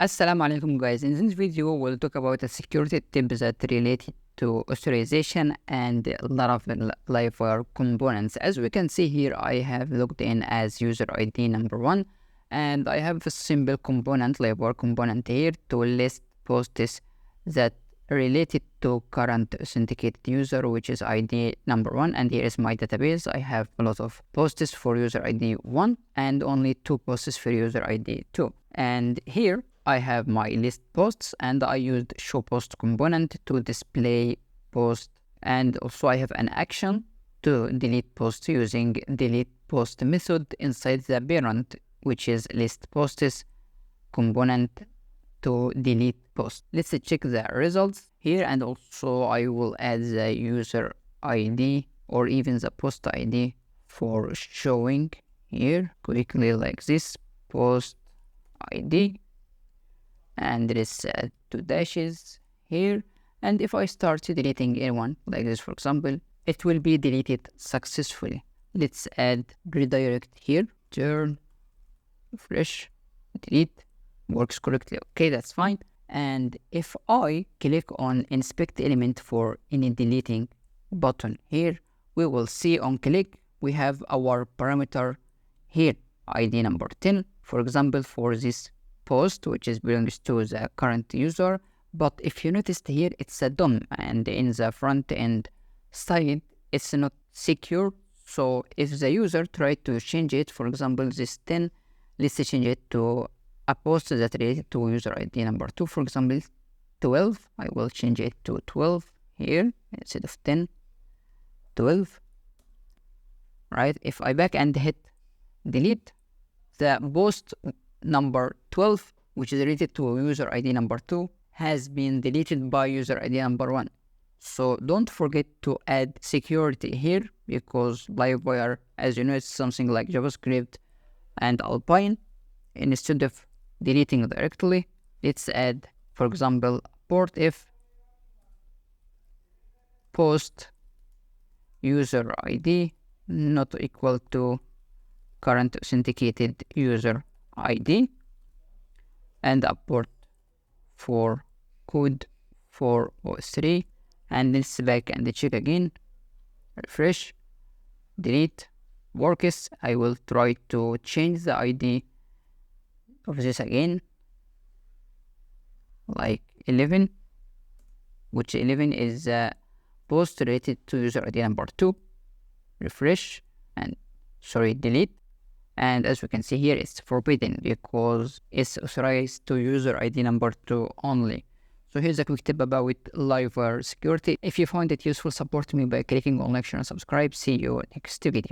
Assalamu alaikum guys. In this video, we'll talk about a security tip that related to authorization and Laravel Livewire components. As we can see here, I have logged in as user ID number 1, and I have a simple component, Livewire component here, to list posts that related to current authenticated user, which is ID number 1. And here is my database. I have a lot of posts for user ID 1 and only 2 posts for user ID 2. And here I have my list posts, and I used show post component to display post, and also I have an action to delete post using delete post method inside the parent, which is list posts component to delete post. Let's check the results here, and also I will add the user ID or even the post ID for showing here quickly like this, post ID, and there is 2 dashes here. And if I start deleting anyone like this, for example, it will be deleted successfully. Let's add redirect here, turn, refresh, delete, works correctly. Okay, that's fine. And if I click on inspect element for any deleting button here, we will see on click we have our parameter here, ID number 10, for example, for this post, which is belongs to the current user. But if you noticed here, it's a DOM, and in the front end side, it's not secure. So if the user tried to change it, for example, this 10, let's change it to a post that related to user ID number 2, for example, 12. I will change it to 12 here instead of 10, 12. Right? If I back and hit delete, the post number 12, which is related to user ID number 2, has been deleted by user ID number 1. So don't forget to add security here, because Livewire, as you know, it's something like JavaScript and Alpine. Instead of deleting directly, let's add, for example, port if post user ID not equal to current authenticated user ID, and a port for code 403, and let's back and check again, refresh, delete, works. I will try to change the ID of this again, like 11, which 11 is post related to user ID number 2, refresh, and delete. And as we can see here, it's forbidden because it's authorized to user ID number 2 only. So here's a quick tip about Livewire security. If you find it useful, support me by clicking on like, share, and subscribe. See you next video.